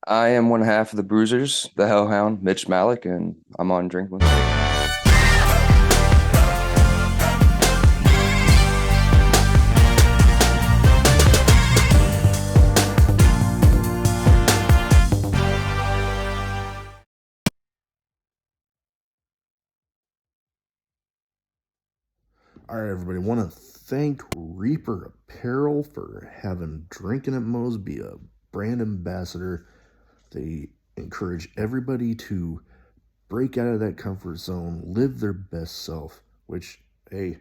I am one half of the Bruisers, the Hellhound, Mitch Malik, and I'm on Drinkin. All right, everybody. Want to thank Reaper Apparel for having Drinkin' at Moe's be a brand ambassador. They encourage everybody to break out of that comfort zone, live their best self, which, hey,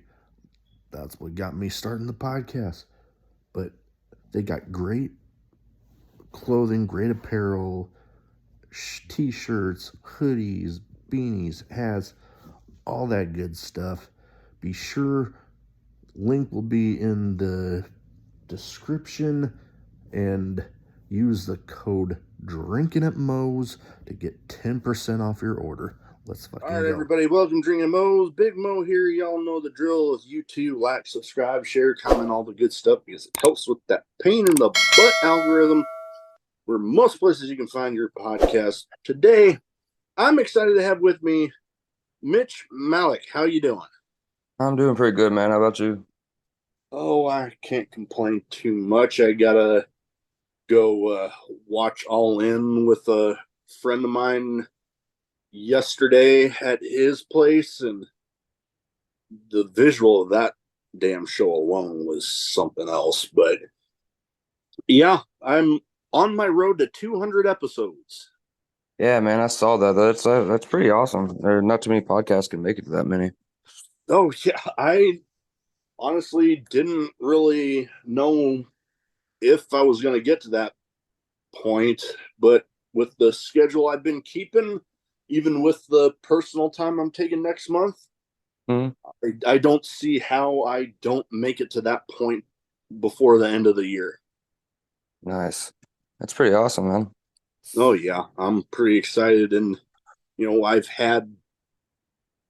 that's what got me starting the podcast. But they got great clothing, great apparel, t-shirts, hoodies, beanies, hats, all that good stuff. Be sure link will be in the description, and use the code Drinkin' at Moe's to get 10% off your order. Let's fucking All right, go. everybody, welcome to Drinkin' Moe's. Big Mo here. Y'all know the drill. If you too like, subscribe, share, comment, all the good stuff because it helps with that pain in the butt algorithm where most places you can find your podcast. Today, I'm excited to have with me Mitch Malik. How you doing? I'm doing pretty good, man. How about you? Oh, I can't complain too much. I gotta go watch All In with a friend of mine yesterday at his place, and the visual of that damn show alone was something else. But yeah, I'm on my road to 200 episodes. Yeah, man, I saw that. That's pretty awesome. There are not too many podcasts can make it to that many. Oh yeah, I honestly didn't really know if I was going to get to that point, but with the schedule I've been keeping, even with the personal time I'm taking next month, Mhm. I don't see how I don't make it to that point before the end of the year. Nice. That's pretty awesome, man. Oh yeah, I'm pretty excited, and I've had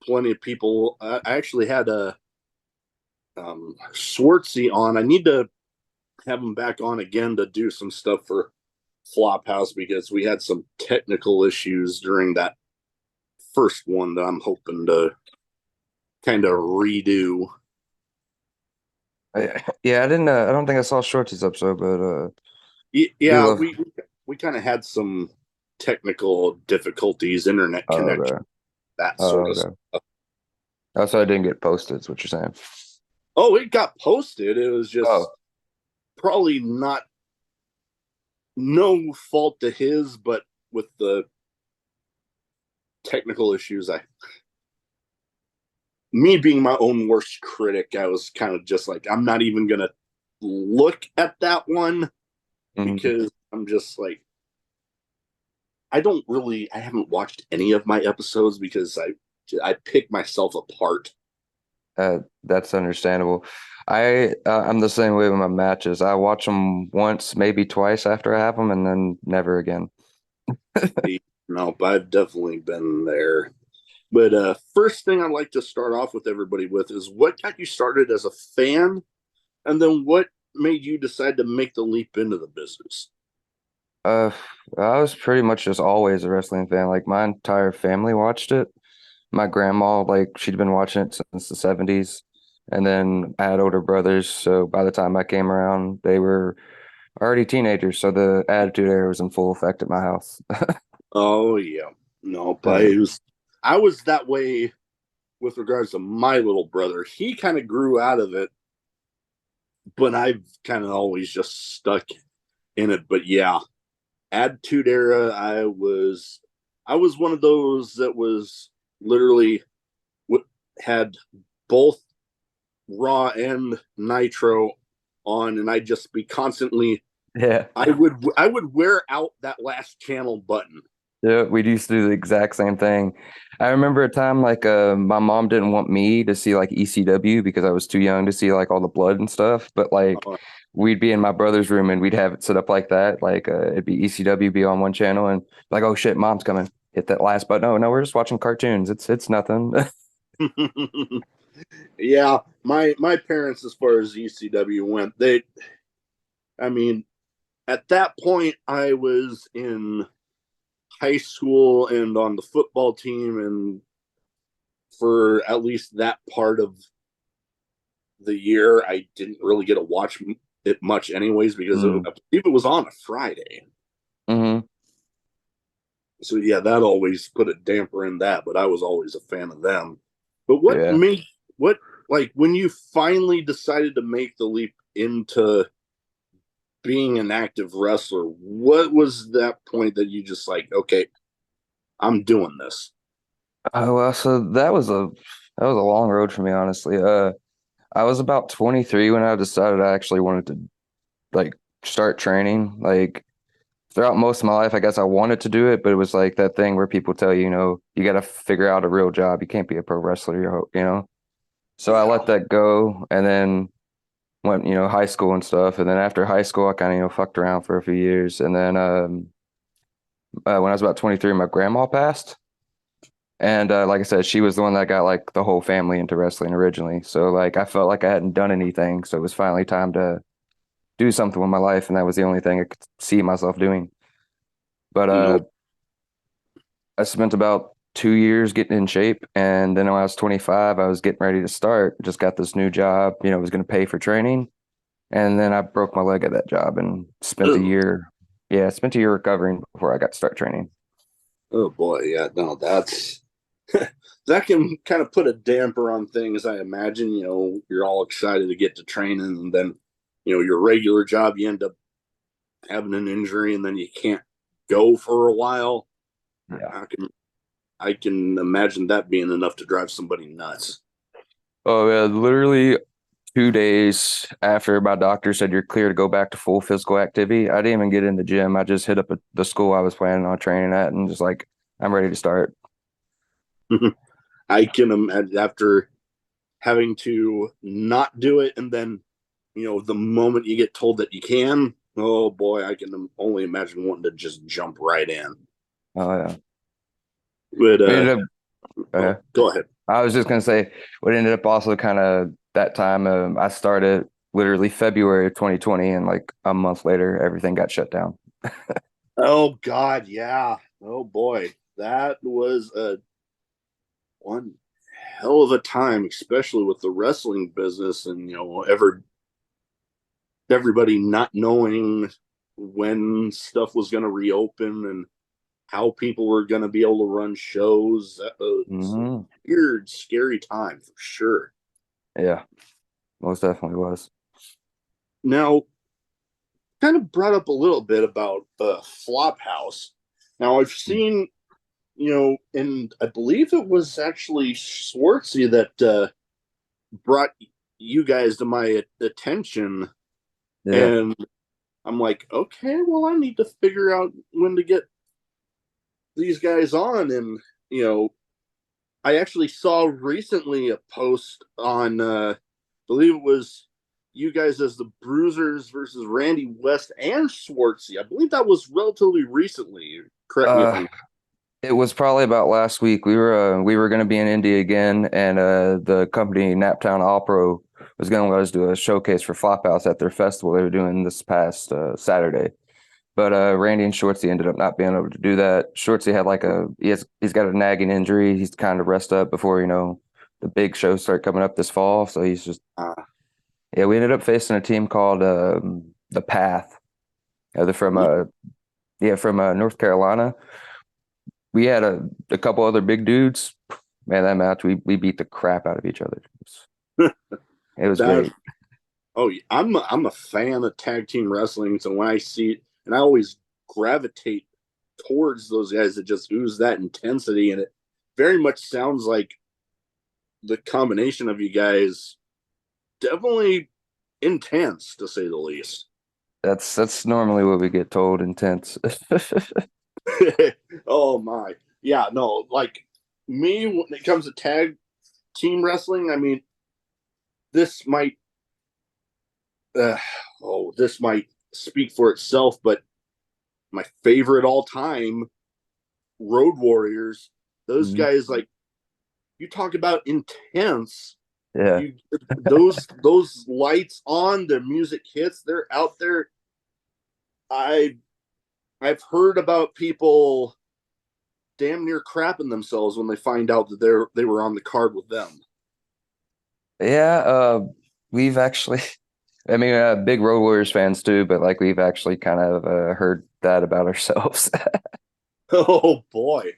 plenty of people. I actually had a Swartzy on. I need to have him back on again to do some stuff for Flophouse because we had some technical issues during that first one that I'm hoping to kind of redo. Yeah, I didn't. I don't think I saw Shorty's episode, but do Yeah, love. we kind of had some technical difficulties, internet Oh, connection, okay. that Oh, sort of okay. stuff. Oh, so I didn't get posted. Is what you're saying? Oh, it got posted. It was just Oh, probably not no fault to his, but with the technical issues, I me being my own worst critic, I was kind of just like, I'm not even gonna look at that one mhm. because I'm just like, I haven't watched any of my episodes because I pick myself apart. That's understandable. I'm the same way with my matches. I watch them once, maybe twice after I have them, and then never again. No, but I've definitely been there. But first thing I'd like to start off with everybody with is what got you started as a fan, and then what made you decide to make the leap into the business? Uh, I was pretty much just always a wrestling fan. Like my entire family watched it. My grandma, like she'd been watching it since the 70s. And then I had older brothers, so by the time I came around, they were already teenagers, so the attitude era was in full effect at my house. Oh yeah, no, but Uh, I was that way with regards to my little brother. He kind of grew out of it, but I've kind of always just stuck in it. But yeah, Attitude Era, I was one of those that was literally had both Raw and Nitro on, and I'd just be constantly. yeah. I would wear out that last channel button. Yeah, we used to do the exact same thing. I remember a time like my mom didn't want me to see like ECW because I was too young to see like all the blood and stuff. But like Uh, we'd be in my brother's room and we'd have it set up like that. Like it'd be ECW be on one channel and like, oh shit, mom's coming. Hit that last button. No, no, we're just watching cartoons. It's nothing. yeah, my parents, as far as ECW went, I mean, at that point, I was in high school and on the football team, and for at least that part of the year, I didn't really get to watch it much, anyways, because I Mm. believe it was on a Friday. Hmm. So yeah, that always put a damper in that. But I was always a fan of them. But what Yeah. made what like when you finally decided to make the leap into being an active wrestler? What was that point that you just like, okay, I'm doing this? Oh, well, so that was a long road for me, honestly. I was about 23 when I decided I actually wanted to like start training. Like throughout most of my life, I guess I wanted to do it, but it was like that thing where people tell you, you got to figure out a real job. You can't be a pro wrestler, you know. So I let Yeah. that go, and then went, high school and stuff. And then after high school, I kind of, fucked around for a few years. And then when I was about 23, my grandma passed. And like I said, she was the one that got like the whole family into wrestling originally. So like I felt like I hadn't done anything. So it was finally time to do something with my life, and that was the only thing I could see myself doing. But No. I spent about 2 years getting in shape, and then when I was 25, I was getting ready to start. Just got this new job, was going to pay for training, and then I broke my leg at that job and spent a Oh, year. Yeah, I spent a year recovering before I got to start training. oh boy, yeah, no, that's that can kind of put a damper on things. I imagine, you're all excited to get to training, and then, your regular job, you end up having an injury, and then you can't go for a while. Yeah. I can imagine that being enough to drive somebody nuts. Oh yeah, literally 2 days after my doctor said you're clear to go back to full physical activity, I didn't even get in the gym. I just hit up the school I was planning on training at and just like, I'm ready to start. I can imagine after having to not do it, and then, the moment you get told that you can, oh boy, I can only imagine wanting to just jump right in. Oh yeah. But We ended up, oh, uh, go ahead. I was just gonna say, what ended up also kind of that time, I started literally February of 2020, and like a month later, everything got shut down. Oh God, yeah. Oh boy, that was a one hell of a time, especially with the wrestling business, and everybody not knowing when stuff was going to reopen and how people were going to be able to run shows. That was a Hmm. weird, scary time for sure. Yeah, most definitely was. Now, kind of brought up a little bit about Flophouse. Now, I've seen, and I believe it was actually Swartzy that brought you guys to my attention, Yeah. and I'm like, okay, well, I need to figure out when to get these guys on. And you know, I actually saw recently a post on, I believe it was you guys as the Bruisers versus Randy West and Swartzy. I believe that was relatively recently. Correct me if Uh, I'm. it was probably about last week. We were going to be in India again, and the company Naptown All Pro was going to let us do a showcase for Flophouse at their festival they were doing this past Saturday. But Randy and Shortsy ended up not being able to do that. Shortsy had like he's got a nagging injury. He's kind of rest up before the big shows start coming up this fall. So he's just Uh, yeah. We ended up facing a team called the Path. They're from North Carolina. We had a couple other big dudes. Man, that match we beat the crap out of each other. It was that great. oh, I'm a fan of tag team wrestling, so when I see it, and I always gravitate towards those guys that just ooze that intensity, and it very much sounds like the combination of you guys definitely intense, to say the least. That's normally what we get told. Intense. Oh my, yeah, no, like me when it comes to tag team wrestling, I mean, this might, uh, this might speak for itself, but my favorite all time, Road Warriors. Those Mhm. guys, like, you talk about intense. Yeah. You those lights on, the music hits, they're out there. I I've heard about people damn near crapping themselves when they find out that they were on the card with them. Yeah, we've actually, I mean, big Road Warriors fans too, but like we've actually kind of heard that about ourselves. Oh boy.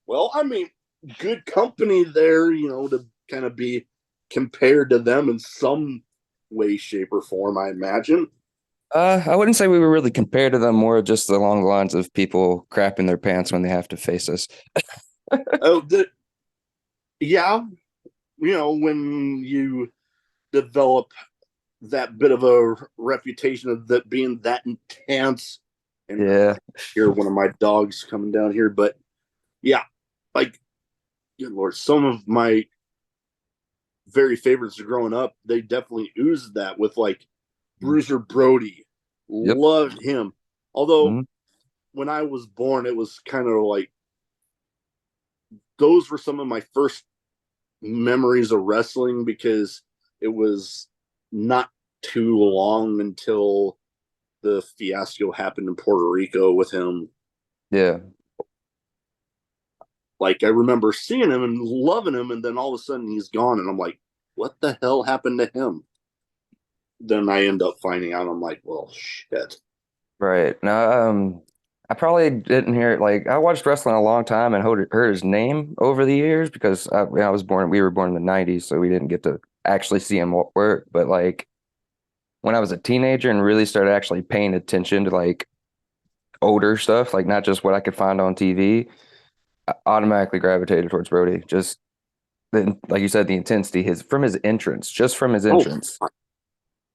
Well, I mean, good company there, to kind of be compared to them in some way, shape, or form, I imagine. I wouldn't say we were really compared to them, more just along the lines of people crapping their pants when they have to face us. Oh, yeah, when you develop that bit of a reputation of that being that intense, and Yeah, hear one of my dogs coming down here, but yeah, like, good lord, some of my very favorites growing up, they definitely oozed that with like Bruiser Brody. yep. Loved him. Although Mhm. when I was born, it was kind of like those were some of my first memories of wrestling because it was not too long until the fiasco happened in Puerto Rico with him. Yeah, Like I remember seeing him and loving him, and then all of a sudden he's gone, and I'm like, what the hell happened to him? Then I end up finding out. I'm like, well, shit. right. Now, I probably didn't hear it. Like, I watched wrestling a long time and heard his name over the years because when I was born, we were born in the 90s, so we didn't get to actually see him work. But like, when I was a teenager and really started actually paying attention to like older stuff, like not just what I could find on TV, I automatically gravitated towards Brody. Just like you said, the intensity, his entrance, just from his Oh, entrance,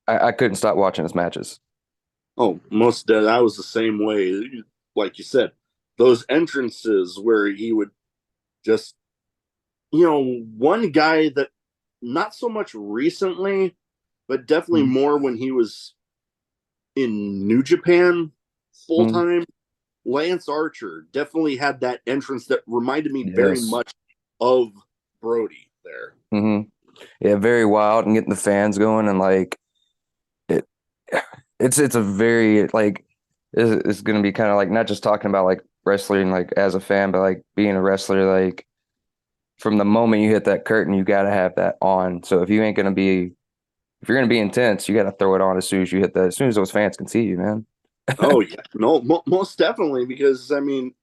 I couldn't stop watching his matches. oh, most dead. I was the same way. Like you said, those entrances where he would just, one guy that not so much recently, but definitely Mhm. more when he was in New Japan full Mhm. time. Lance Archer definitely had that entrance that reminded me very Yes. much of Brody there. Hmm. Yeah, very wild and getting the fans going and like it. It's a very like it's gonna be kind of like not just talking about like wrestling like as a fan, but like being a wrestler like from the moment you hit that curtain, you got to have that on. So if you're gonna be intense, you got to throw it on as soon as you hit that, as soon as those fans can see you, man. Oh yeah, no, most definitely because I mean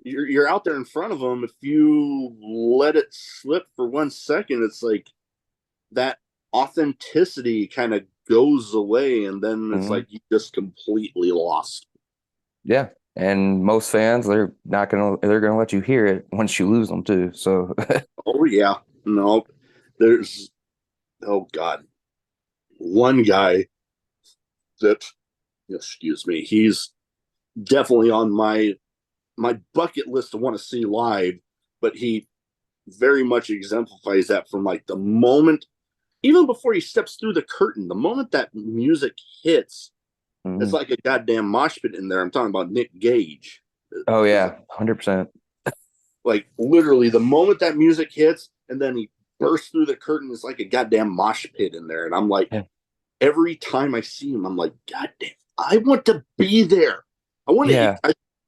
you're out there in front of them. If you let it slip for 1 second, it's like that authenticity kind of goes away, and then it's Hmm. like you just completely lost. Yeah. And most fans, they're gonna let you hear it once you lose them too. So Oh yeah, no, there's oh god, one guy that excuse me, he's definitely on my bucket list to want to see live, but he very much exemplifies that from like the moment, even before he steps through the curtain, the moment that music hits, it's mhm. like a goddamn mosh pit in there. I'm talking about Nick Gage. Oh yeah, 100%. Like literally, the moment that music hits, and then he bursts through the curtain, it's like a goddamn mosh pit in there. And I'm like, Yeah. every time I see him, I'm like, God damn, I want to be there. I want to. Yeah.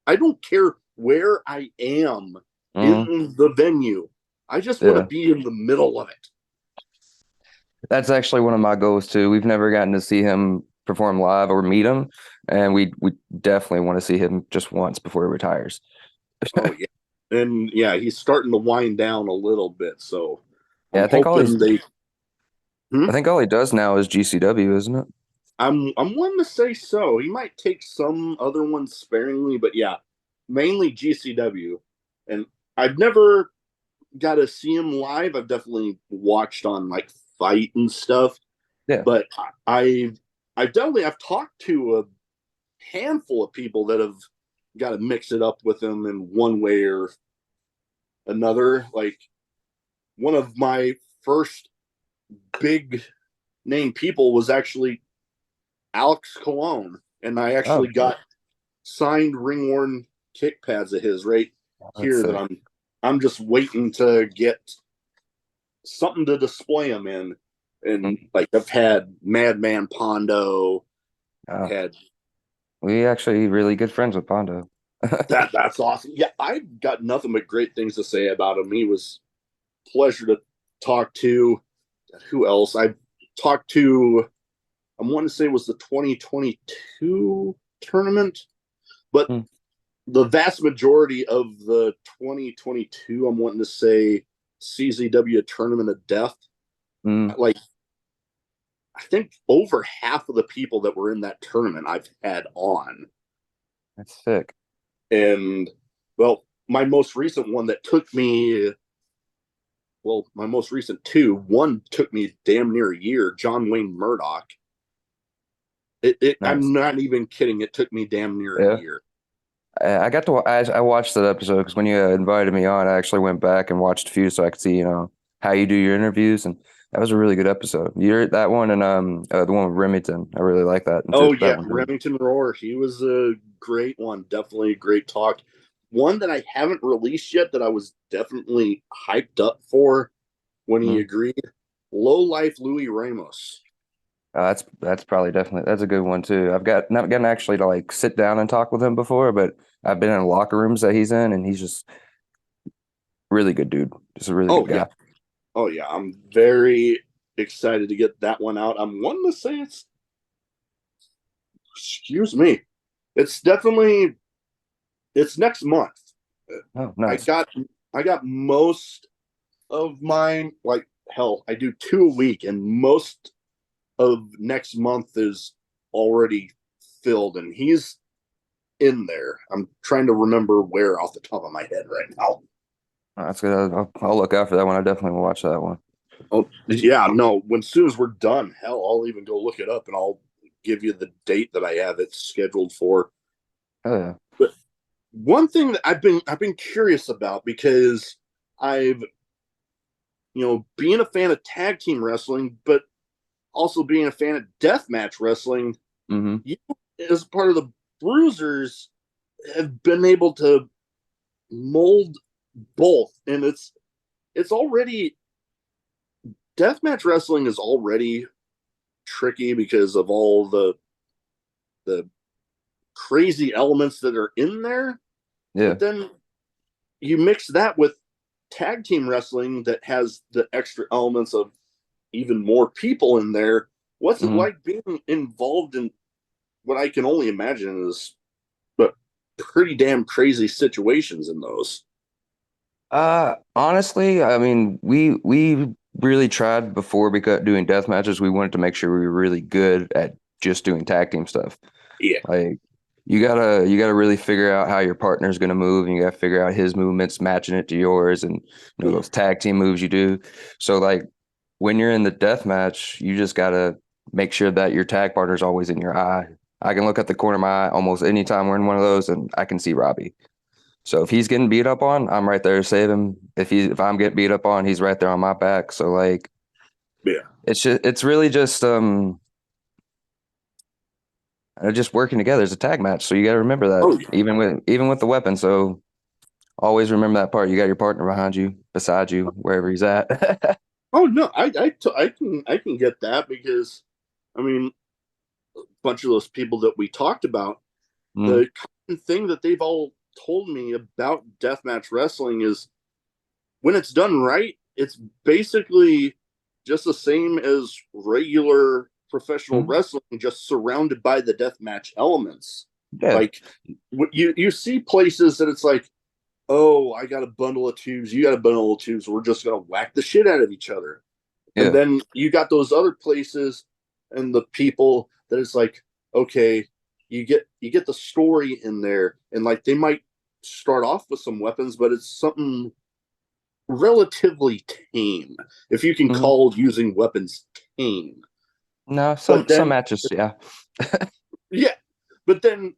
I don't care where I am Mhm. in the venue. I just want to Yeah. be in the middle of it. That's actually one of my goals too. We've never gotten to see him perform live or meet him, and we definitely want to see him just once before he retires. Oh yeah, and yeah, he's starting to wind down a little bit. So Yeah, I'm hoping they. I Hmm? think all he does now is GCW, isn't it? I'm one to say so. He might take some other ones sparingly, but yeah, mainly GCW. And I've never got to see him live. I've definitely watched on like Fight and stuff, Yeah. but I've talked to a handful of people that have got to mix it up with him in one way or another. Like one of my first big name people was actually Alex Cologne, and I Oh, actually shit. got signed ring worn kick pads of his right That's here that sick. I'm just waiting to get something to display them in. And Mhm. like I've had Madman Pondo, Oh, had We actually really good friends with Pondo. That's awesome. Yeah, I've got nothing but great things to say about him. He was a pleasure to talk to. Who else? I talked to. I want to say it was the 2022 tournament, but Hmm. the vast majority of the 2022, I'm wanting to say CZW Tournament of Death. Mm, Like, I think over half of the people that were in that tournament I've had on. that's sick. And, well, my most recent one that took me, well, my most recent two, one took me damn near a year, John Wayne Murdoch. Nice. I'm not even kidding. It took me damn near a Yeah. year. I got to I watched that episode because when you invited me on, I actually went back and watched a few so I could see, how you do your interviews, and that was a really good episode. You're that one and the one with Remington. I really like that Oh that yeah, one too. Remington Roar. He was a great one. Definitely a great talk. One that I haven't released yet that I was definitely hyped up for when he Mm. agreed. Low Life Louis Ramos. That's probably definitely that's a good one too. I've got not gotten actually to like sit down and talk with him before, but I've been in locker rooms that he's in, and he's just really good dude. Just a really Oh good yeah. guy. Oh yeah. I'm very excited to get that one out. I'm wanting to say it's excuse me. It's definitely it's next month. Oh, I nice. got I got most of mine like hell, I do two a week and most of next month is already filled and he's in there. I'm trying to remember where off the top of my head right now. That's good. I'll look out for that one. I definitely will watch that one. Oh yeah, no. When soon as we're done, hell, I'll even go look it up and I'll give you the date that I have it scheduled for. Oh yeah. But one thing that I've been curious about because I've being a fan of tag team wrestling, but also being a fan of deathmatch wrestling, Hmm. you as part of the Bruisers have been able to mold both, and it's already deathmatch wrestling is already tricky because of all the crazy elements that are in there. Yeah. But then you mix that with tag team wrestling that has the extra elements of even more people in there. What's it Hmm. like being involved in what I can only imagine is but pretty damn crazy situations in those? Honestly, I mean, we really tried before because doing death matches, we wanted to make sure we were really good at just doing tag team stuff. Yeah, Like you gotta really figure out how your partner's gonna move, and you gotta figure out his movements matching it to yours, and those tag team moves you do. So like when you're in the death match, you just gotta make sure that your tag partner's always in your eye. I can look at the corner of my eye almost anytime we're in one of those, and I can see Robbie. So if he's getting beat up on, I'm right there to save him. If I'm getting beat up on, he's right there on my back. So like yeah. it's really just working together as a tag match. So you got to remember that Oh yeah. even with the weapon. So always remember that part. You got your partner behind you, beside you, wherever he's at. Oh no, I can get that because I mean a bunch of those people that we talked about, Mm, the common thing that they've all told me about deathmatch wrestling is when it's done right, it's basically just the same as regular professional mm, wrestling, just surrounded by the deathmatch elements. yeah, Like you see places that it's like, oh, I got a bundle of tubes, you got a bundle of tubes, we're just gonna whack the shit out of each other. And yeah. then you got those other places and the people that it's like, okay, you get the story in there, and like they might start off with some weapons, but it's something relatively tame, if you can Hmm. call using weapons tame. No, But some then, matches, yeah, yeah, but then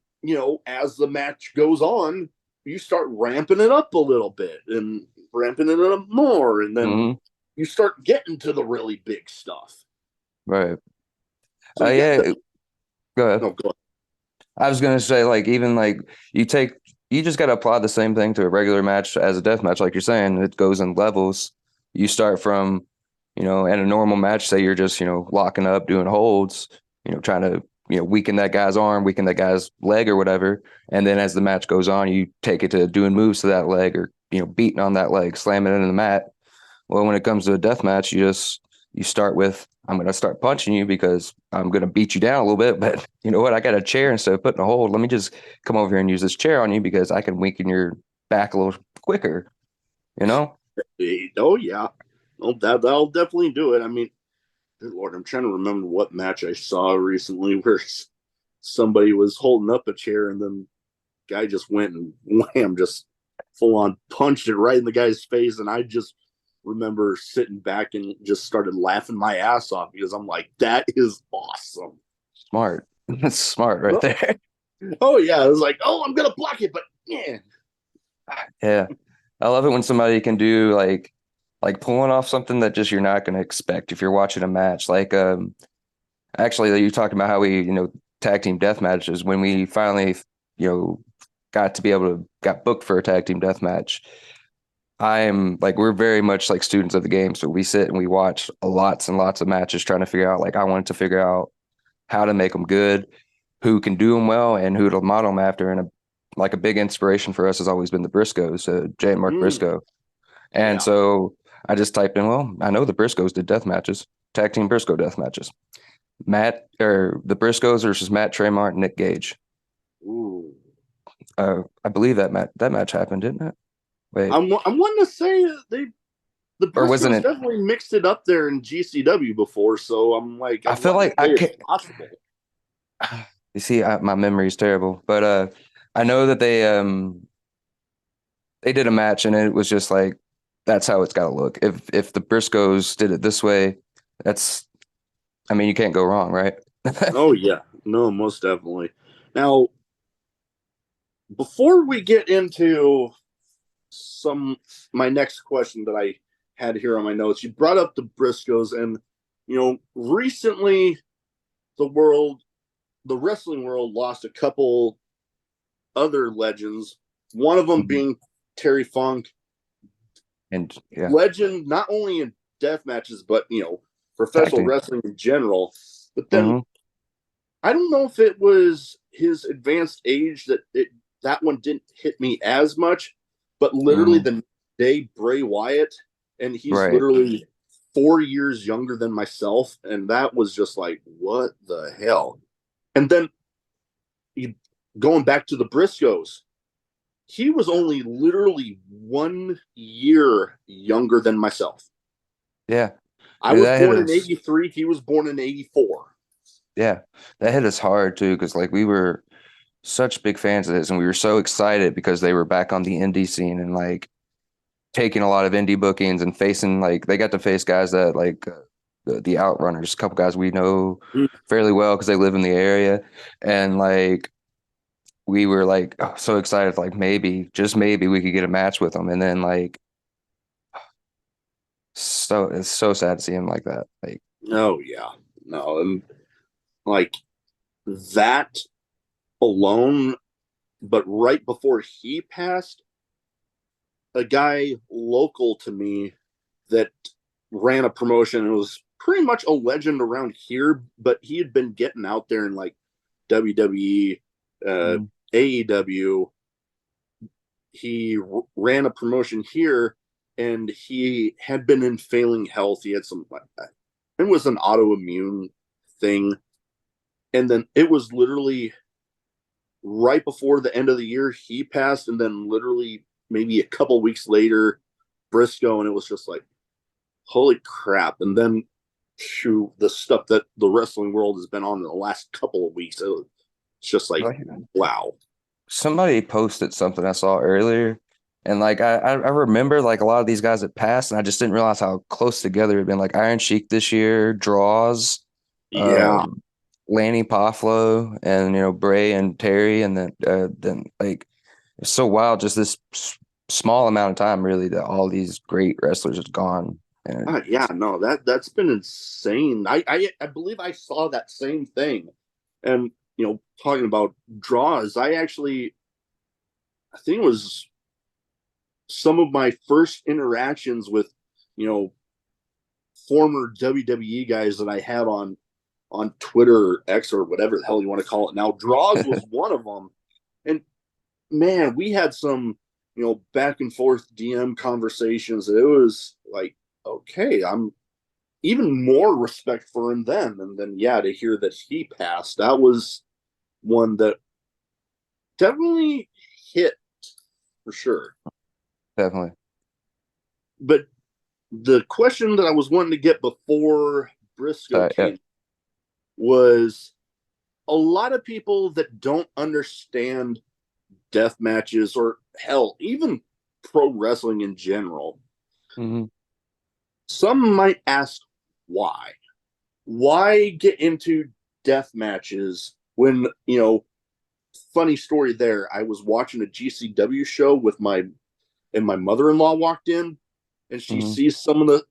as the match goes on, you start ramping it up a little bit and ramping it up more, and then hmm, you start getting to the really big stuff. right. So yeah, Yeah, go ahead. no, go I was gonna say, like, even like you take, you just gotta apply the same thing to a regular match as a death match, like you're saying. It goes in levels. You start from, in a normal match, say you're just, locking up, doing holds, trying to weaken that guy's arm, weaken that guy's leg or whatever. And then as the match goes on, you take it to doing moves to that leg or, beating on that leg, slamming it into the mat. Well, when it comes to a death match, you start with, I'm going to start punching you because I'm going to beat you down a little bit. But you know what? I got a chair instead of putting a hold. Let me just come over here and use this chair on you because I can weaken your back a little quicker, you know? Oh yeah, oh that'll definitely do it. I mean, good Lord, I'm trying to remember what match I saw recently where somebody was holding up a chair and then guy just went and wham, just full on punched it right in the guy's face, and I just remember sitting back and just started laughing my ass off because I'm like, that is awesome. Smart. That's smart right there. Oh yeah, I was like, oh, I'm gonna block it, but yeah. Yeah. I love it when somebody can do like pulling off something that just you're not going to expect if you're watching a match. Like actually you talked about how we, tag team death matches when we finally, you know, got to be able to got booked for a tag team death match. I'm like we're very much like students of the game, so we sit and we watch lots and lots of matches trying to figure out like I wanted to figure out how to make them good, who can do them well, and who to model them after. And a big inspiration for us has always been the Briscoes, Jay and Mark Briscoe. And Yeah. so I just typed in, well, I know the Briscoes did death matches, tag team Briscoe death matches. The Briscoes versus Matt Tremont and Nick Gage. Ooh. I believe that match happened, didn't it? Wait, I'm wanting to say the or wasn't Briscoes it? definitely mixed it up there in GCW before, so I'm like I I'm feel wanting like to I say it's can't. possible. You see, my memory is terrible, but I know that they did a match and it was just like that's how it's got to look. If the Briscoes did it this way, that's I mean you can't go wrong, right? Oh yeah, no, most definitely. Now, before we get into some my next question that I had here on my notes, you brought up the Briscoes, and recently the world, the wrestling world, lost a couple other legends. One of them being Terry Funk, And yeah, legend not only in death matches but tag professional team. wrestling in general. But then Hmm. I don't know if it was his advanced age that one didn't hit me as much, but literally Hmm. the day Bray Wyatt, and he's Right. literally 4 years younger than myself, and that was just like, what the hell? And then going back to the Briscoes, he was only literally 1 year younger than myself. Yeah. I Dude, was that hit born in us. '83. He was born in '84. Yeah, that hit us hard too, because like we were such big fans of this, and we were so excited because they were back on the indie scene and like taking a lot of indie bookings and facing like they got to face guys that like the Outrunners, a couple guys we know fairly well because they live in the area, and like we were like so excited, like maybe just maybe we could get a match with them, and then like so it's so sad to see him like that, like. Oh yeah, no, and like that alone. But right before he passed, a guy local to me that ran a promotion and was pretty much a legend around here, but he had been getting out there in like WWE, uh, Mm. AEW. He ran a promotion here, and he had been in failing health. He had some, it was an autoimmune thing, and then it was literally right before the end of the year he passed, and then literally maybe a couple weeks later, Briscoe, and it was just like, holy crap! And then, the stuff that the wrestling world has been on in the last couple of weeks, it's just like, wow. Somebody posted something I saw earlier, and like I remember like a lot of these guys that passed, and I just didn't realize how close together it'd been. Like Iron Sheik this year, Draws, Yeah. um, Lanny Pofflow, and Bray and Terry, and then like it's so wild. Just this small amount of time, really, that all these great wrestlers have gone. And Yeah, no, that's been insane. I believe I saw that same thing. And talking about draws, I think it was some of my first interactions with, you know, former WWE guys that I had on Twitter or X or whatever the hell you want to call it now. Draws was one of them. And man, we had some, back and forth DM conversations. It was like, okay, I'm even more respect for him then. And then, yeah, to hear that he passed, that was one that definitely hit for sure. Definitely. But the question that I was wanting to get before Briscoe came was a lot of people that don't understand death matches or hell, even pro wrestling in general. Mm-hmm. Some might ask why. Why get into death matches when, funny story there. I was watching a GCW show and my mother-in-law walked in and she sees some of the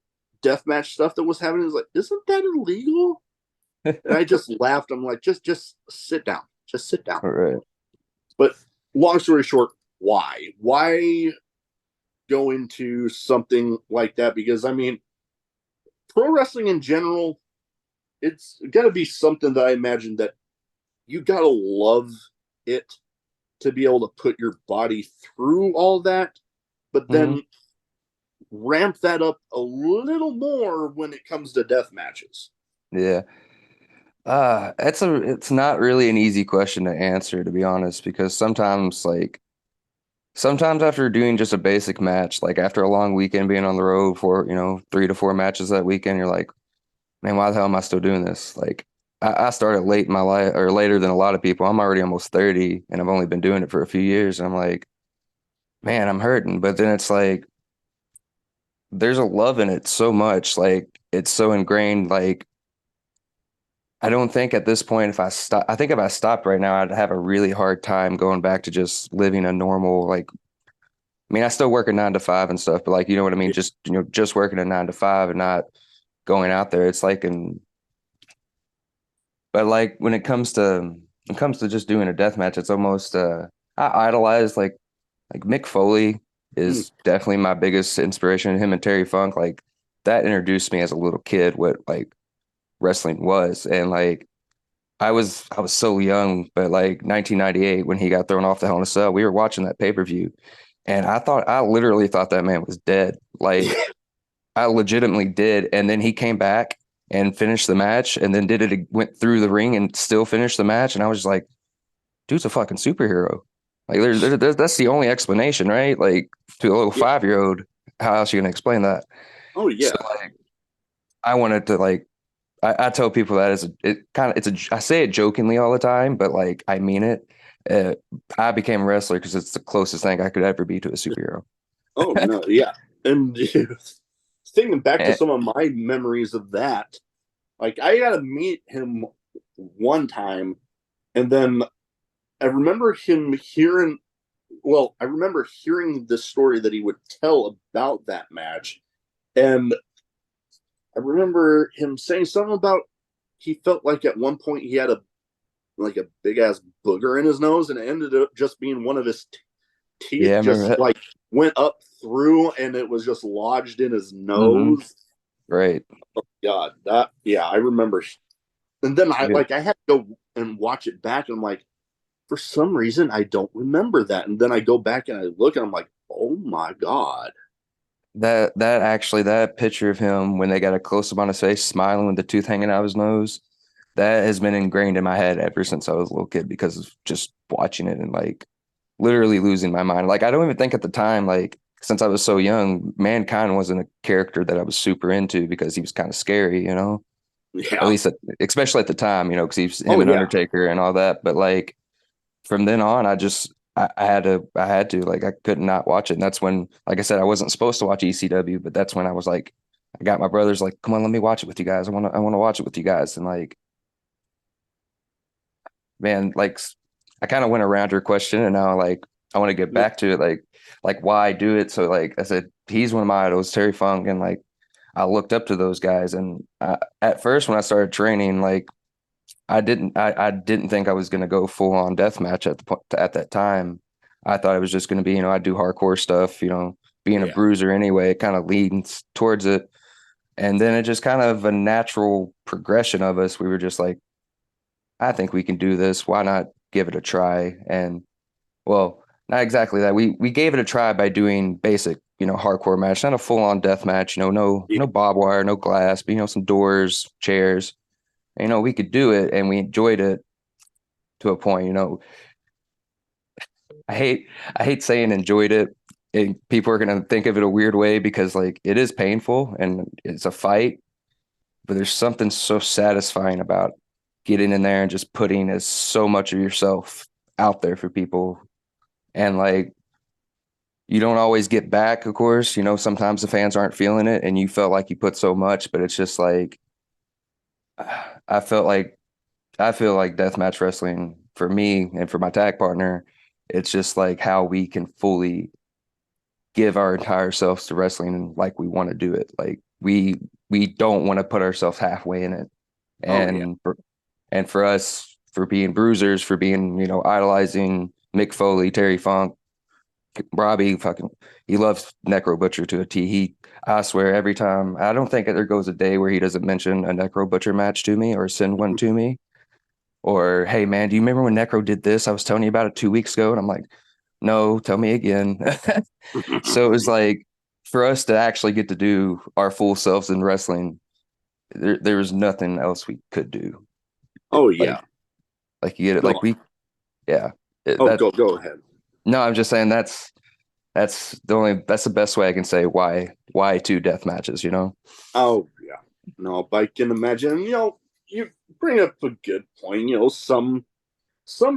deathmatch stuff that was happening. Is like, isn't that illegal? And I just laughed. I'm like, just sit down. Just sit down. All right. But long story short, why? Why go into something like that? Because I mean, pro wrestling in general, it's got to be something that I imagine that you got to love it to be able to put your body through all that, but then ramp that up a little more when it comes to death matches. Yeah. It's not really an easy question to answer, to be honest, because sometimes after doing just a basic match, like after a long weekend being on the road for, 3 to 4 matches that weekend, you're like, man, why the hell am I still doing this? Like I started late in my life, or later than a lot of people. I'm already almost 30 and I've only been doing it for a few years. And I'm like, man, I'm hurting. But then it's like, there's a love in it so much. Like it's so ingrained. Like I don't think at this point, I think if I stopped right now, I'd have a really hard time going back to just living a normal, like, I mean, I still work a 9 to 5 and stuff, but like, you know what I mean? Just, just working a 9 to 5 and not going out there. It's like, but like when it comes to just doing a death match, it's almost, I idolize like Mick Foley is definitely my biggest inspiration. Him and Terry Funk, like that introduced me as a little kid, what like wrestling was. And like, I was so young, but like 1998 when he got thrown off the Hell in a Cell, we were watching that pay-per-view and I literally thought that man was dead. Like I legitimately did. And then he came back and finished the match and then went through the ring and still finished the match. And I was just like, dude's a fucking superhero. Like that's the only explanation, right? Like to a little 5-year-old, how else are you gonna explain that? Oh yeah. So like I wanted to like I tell people that I say it jokingly all the time, but like I mean it. I became a wrestler because it's the closest thing I could ever be to a superhero. Oh no, yeah. And thinking back to some of my memories of that, like I got to meet him one time, and then I remember I remember hearing the story that he would tell about that match, and I remember him saying something about he felt like at one point he had a big ass booger in his nose, and it ended up just being one of his teeth. Yeah, I remember just that. like went up through, and it was just lodged in his nose. Mm-hmm. Right. Oh, God, I remember. And then I had to go and watch it back, and I'm like, for some reason I don't remember that. And then I go back and I look, and I'm like, oh my God. That picture of him when they got a close up on his face, smiling with the tooth hanging out of his nose, that has been ingrained in my head ever since I was a little kid because of just watching it and like literally losing my mind. Like I don't even think at the time, like since I was so young, Mankind wasn't a character that I was super into because he was kind of scary, Yeah. At least especially at the time, because he was him and Undertaker and all that. But like from then on, I had to like I could not watch it. And that's when, like I said, I wasn't supposed to watch ECW, but that's when I was like, I got my brothers like, come on, let me watch it with you guys. I want to watch it with you guys. And like, man, like I kind of went around your question and now like I want to get back to it. Like why do it? So like I said, he's one of my idols, Terry Funk. And like, I looked up to those guys. And at first when I started training, like I didn't think I was going to go full on deathmatch at that time. I thought it was just going to be, I'd do hardcore stuff, being a bruiser anyway, it kind of leans towards it. And then it just kind of a natural progression of us. We were just like, I think we can do this. Why not give it a try? And well, not exactly that. We gave it a try by doing basic, hardcore match, not a full on death match, no barbed wire, no glass, but some doors, chairs. We could do it and we enjoyed it to a point. I hate I hate saying enjoyed it. And people are gonna think of it a weird way because like it is painful and it's a fight, but there's something so satisfying about getting in there and just putting as so much of yourself out there for people. And like you don't always get back, of course. Sometimes the fans aren't feeling it and you felt like you put so much, but it's just like I felt like I feel like deathmatch wrestling for me and for my tag partner, it's just like how we can fully give our entire selves to wrestling like we want to do it. Like we don't want to put ourselves halfway in it. Oh yeah. And for us, for being bruisers, for being, idolizing Mick Foley, Terry Funk, Robbie, he loves Necro Butcher to a T. I swear, every time, I don't think there goes a day where he doesn't mention a Necro Butcher match to me or send one to me. Or, hey man, do you remember when Necro did this? I was telling you about it 2 weeks ago. And I'm like, no, tell me again. So it was like for us to actually get to do our full selves in wrestling, there was nothing else we could do. Oh Like, yeah. like you get it. No. Like yeah. Oh, That go ahead. no, I'm just saying that's the best way I can say why two death matches. Oh yeah. No, but I can imagine. You bring up a good point. Some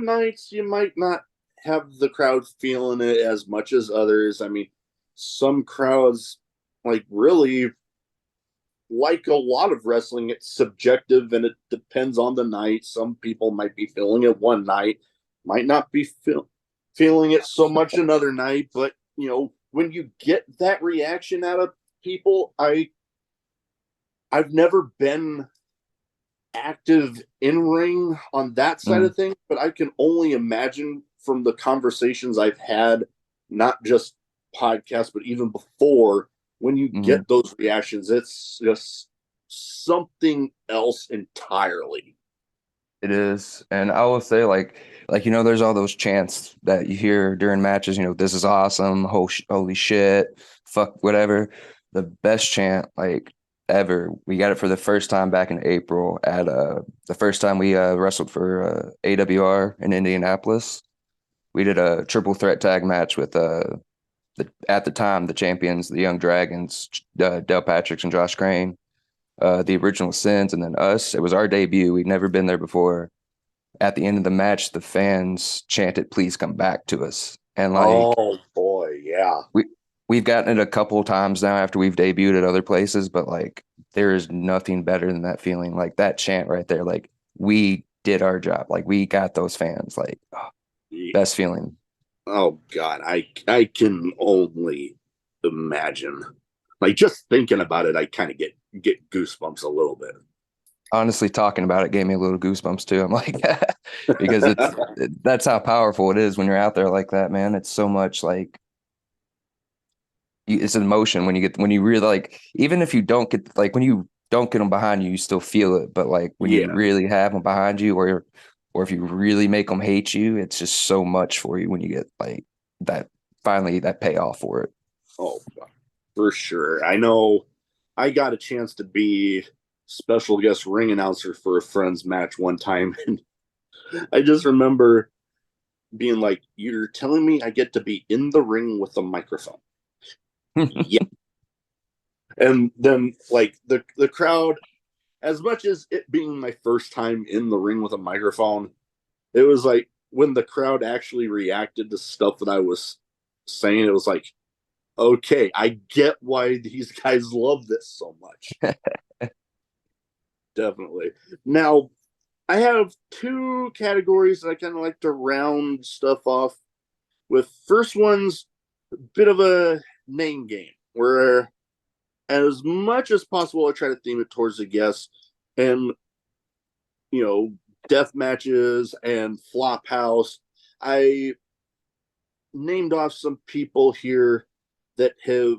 nights you might not have the crowd feeling it as much as others. I mean, some crowds like really like a lot of wrestling. It's subjective and it depends on the night. Some people might be feeling it one night, might not be feeling it so much another night. But when you get that reaction out of people, I've never been active in ring on that side Mm, of things, but I can only imagine from the conversations I've had, not just podcasts, but even before, when you mhm. get those reactions, it's just something else entirely. It is. And I will say there's all those chants that you hear during matches, this is awesome, holy shit, fuck whatever. The best chant like ever. We got it for the first time back in April at the first time we wrestled for AWR in Indianapolis. We did a triple threat tag match with at the time the champions, the Young Dragons, Dale Patricks and Josh Crane, the original Sins, and then us. It was our debut. We'd never been there before. At the end of the match, the fans chanted, "Please come back to us." And like Oh boy, yeah. we we've gotten it a couple of times now after we've debuted at other places, but like there is nothing better than that feeling. Like that chant right there. Like we did our job. Like we got those fans. Like best feeling. Oh god, I can only imagine. Like just thinking about it, I kind of get goosebumps a little bit. Honestly, talking about it gave me a little goosebumps too. I'm like, because that's how powerful it is when you're out there like that, man. It's so much like it's an emotion when you really like, even if you don't get like when you don't get them behind you, you still feel it. But like when you Yeah. really have them behind you, or if you really make them hate you, it's just so much for you when you get like that finally that payoff for it. Oh, for sure. I know I got a chance to be special guest ring announcer for a friend's match one time, and I just remember being like, "You're telling me I get to be in the ring with a microphone?" Yeah. And then like the crowd, as much as it being my first time in the ring with a microphone, it was like when the crowd actually reacted to stuff that I was saying, it was like, okay, I get why these guys love this so much. Definitely. Now, I have two categories that I kind of like to round stuff off with. First one's a bit of a name game where, as much as possible, I try to theme it towards the guests and, you know, death matches and flop house. I named off some people here that have,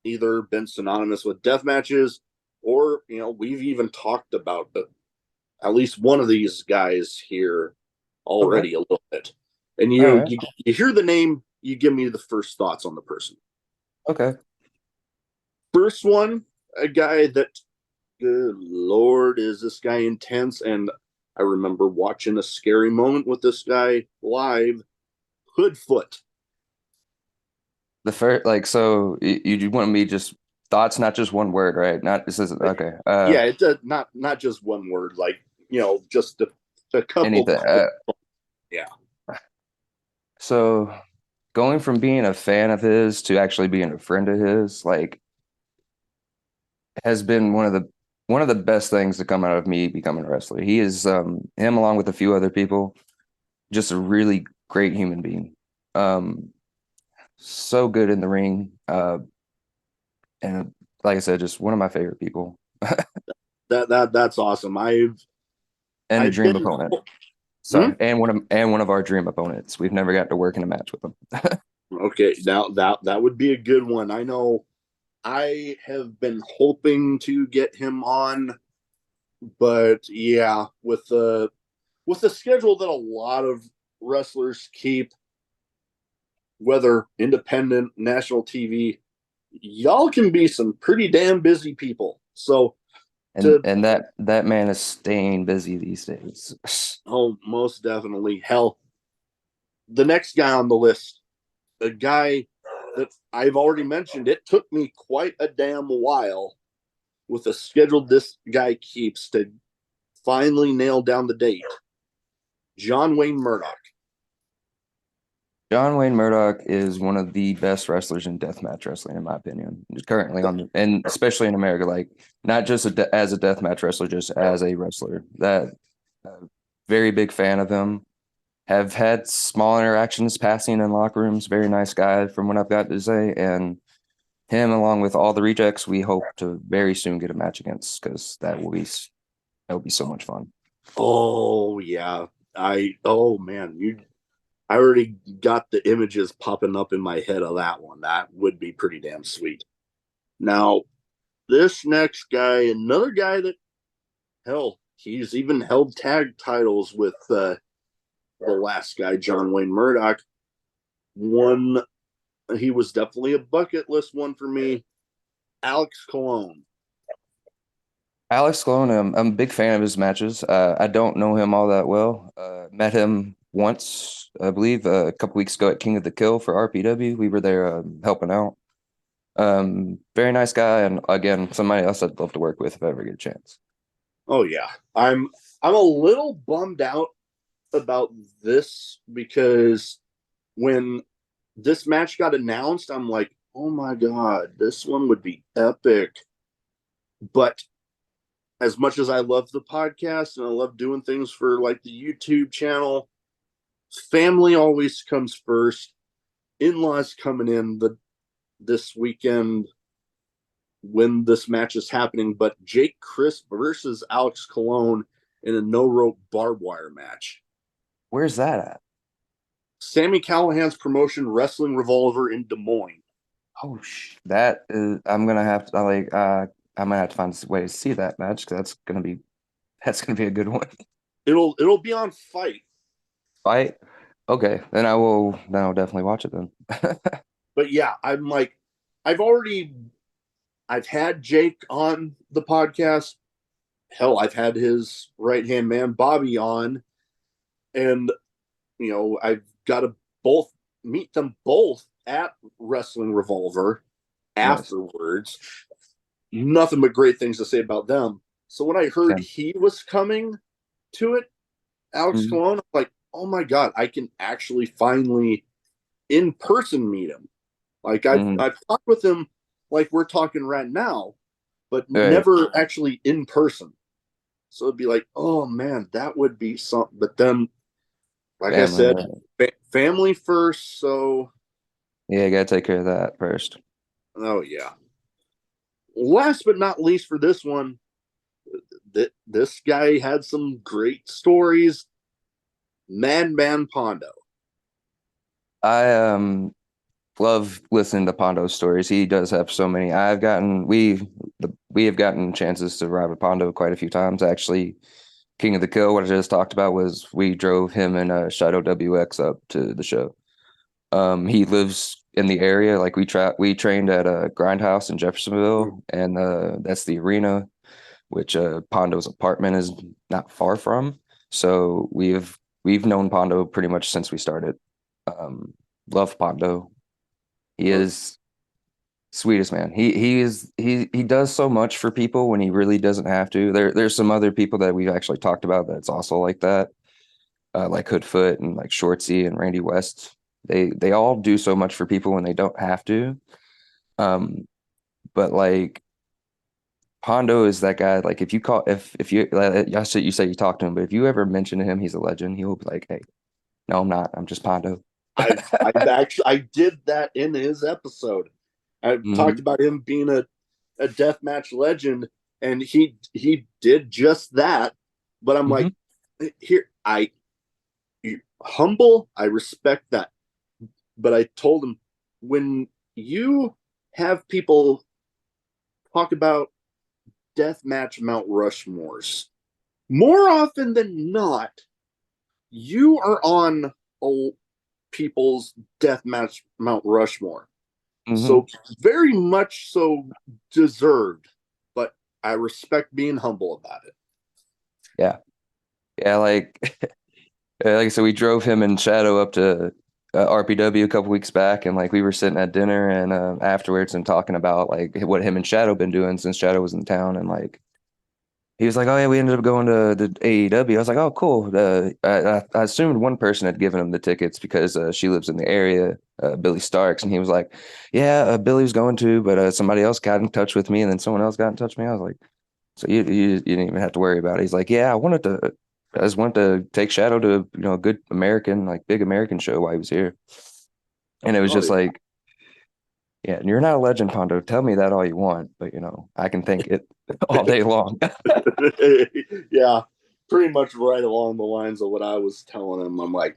either been synonymous with death matches or, we've even talked about at least one of these guys here Okay. already a little bit. And All right. you hear the name, you give me the first thoughts on the person. Okay. First one, a guy that, good Lord, is this guy intense? And I remember watching a scary moment with this guy live, Hoodfoot. The first, like, so you want me just thoughts, not just one word, right? Not this isn't okay. Yeah, it does not just one word, like just a couple Anything. quick. Yeah. So going from being a fan of his to actually being a friend of his, like, has been one of the best things to come out of me becoming a wrestler. He is him along with a few other people, just a really great human being. So good in the ring. And like I said, just one of my favorite people. That's awesome. And a I've dream been. opponent. Hmm? Sorry, and one of our dream opponents. We've never got to work in a match with him. Okay, now that would be a good one. I know I have been hoping to get him on, but yeah, with the schedule that a lot of wrestlers keep, whether independent, national TV, y'all can be some pretty damn busy people. So And to that man is staying busy these days. most definitely, hell, the next guy on the list, a guy that I've already mentioned, it took me quite a damn while with the schedule this guy keeps to finally nail down the date. John Wayne Murdoch. John Wayne Murdoch is one of the best wrestlers in deathmatch wrestling, in my opinion. He's currently and especially in America, like not just as a deathmatch wrestler, just as a wrestler. That very big fan of him. Have had small interactions passing in locker rooms. Very nice guy, from what I've got to say. And him, along with all the rejects, we hope to very soon get a match against, because that will be so much fun. Oh yeah. Oh man, I already got the images popping up in my head of that one. That would be pretty damn sweet. Now, this next guy, another guy that, hell, he's even held tag titles with the last guy, John Wayne Murdoch. One, he was definitely a bucket list one for me. Alex Colon. Alex Sloan, I'm a big fan of his matches. I don't know him all that well. Met him once, I believe, a couple weeks ago at King of the Kill for RPW. We were there helping out. Very nice guy, and again, somebody else I'd love to work with if I ever get a chance. Oh yeah, I'm a little bummed out about this because when this match got announced, I'm like, oh my god, this one would be epic. But as much as I love the podcast and I love doing things for like the YouTube channel, family always comes first. In-laws coming in this weekend when this match is happening, but Jake Crisp versus Alex Colon in a no rope barbed wire match. Where's that at? Sammy Callahan's promotion, Wrestling Revolver in Des Moines. Oh, that is. I'm gonna have to like. I'm gonna have to find a way to see that match, because that's gonna be a good one. It'll be on Fight, Fight. Okay, then I will. Then I'll definitely watch it then. but yeah, I'm like, I've already I've had Jake on the podcast. Hell, I've had his right hand man Bobby on, and I've got to both meet them both at Wrestling Revolver Nice. afterwards. Nothing but great things to say about them. So when I heard Same. he was coming to it, Alex Mhm. Colon, I'm like, oh my god, I can actually finally in person meet him. Like Mhm. I've talked with him like we're talking right now, but Right. never actually in person. So it'd be like, oh man, that would be something. But then, like I Family. said, Right. family first. So, Yeah, you gotta take care of that first. oh yeah. Last but not least for this one, this guy had some great stories. Madman Pondo. I love listening to Pondo's stories. He does have so many. We have gotten chances to ride with Pondo quite a few times. Actually, King of the Kill, what I just talked about was we drove him and Shadow WX up to the show. He lives in the area. Like we trained at a grindhouse in Jeffersonville, and that's the arena, which Pondo's apartment is not far from. So we've known Pondo pretty much since we started. Love Pondo. He is sweetest man. He does so much for people when he really doesn't have to. There's some other people that we've actually talked about that's also like that, like Hoodfoot and like Shortsy and Randy West. They all do so much for people when they don't have to. But like Pondo is that guy. Like if you I said you say you talk to him, but if you ever mention to him he's a legend, he will be like, "Hey, no, I'm not. I'm just Pondo." I did that in his episode. I talked Hmm. about him being a deathmatch legend, and he did just that. But I'm Hmm. like, here, humble, I respect that. But I told him, when you have people talk about deathmatch Mount Rushmores, more often than not, you are on people's deathmatch Mount Rushmore. Hmm. So very much so deserved, but I respect being humble about it. Yeah. Yeah, like I said, we drove him and Shadow up to RPW a couple weeks back, and like we were sitting at dinner and afterwards and talking about like what him and Shadow been doing since Shadow was in town, and like he was like, "Oh yeah, we ended up going to the AEW." I was like, "Oh cool." I assumed one person had given him the tickets because she lives in the area, Billy Starks, and he was like, "Yeah, Billy was going to, but somebody else got in touch with me, and then someone else got in touch with me." I was like, "So you didn't even have to worry about it." He's like, "Yeah, I just wanted to take Shadow to a good American, like big American show while he was here," and it was Oh just like, "Yeah, you're not a legend, Pondo. Tell me that all you want, but I can think it all day long." yeah. Yeah, pretty much right along the lines of what I was telling him. I'm like,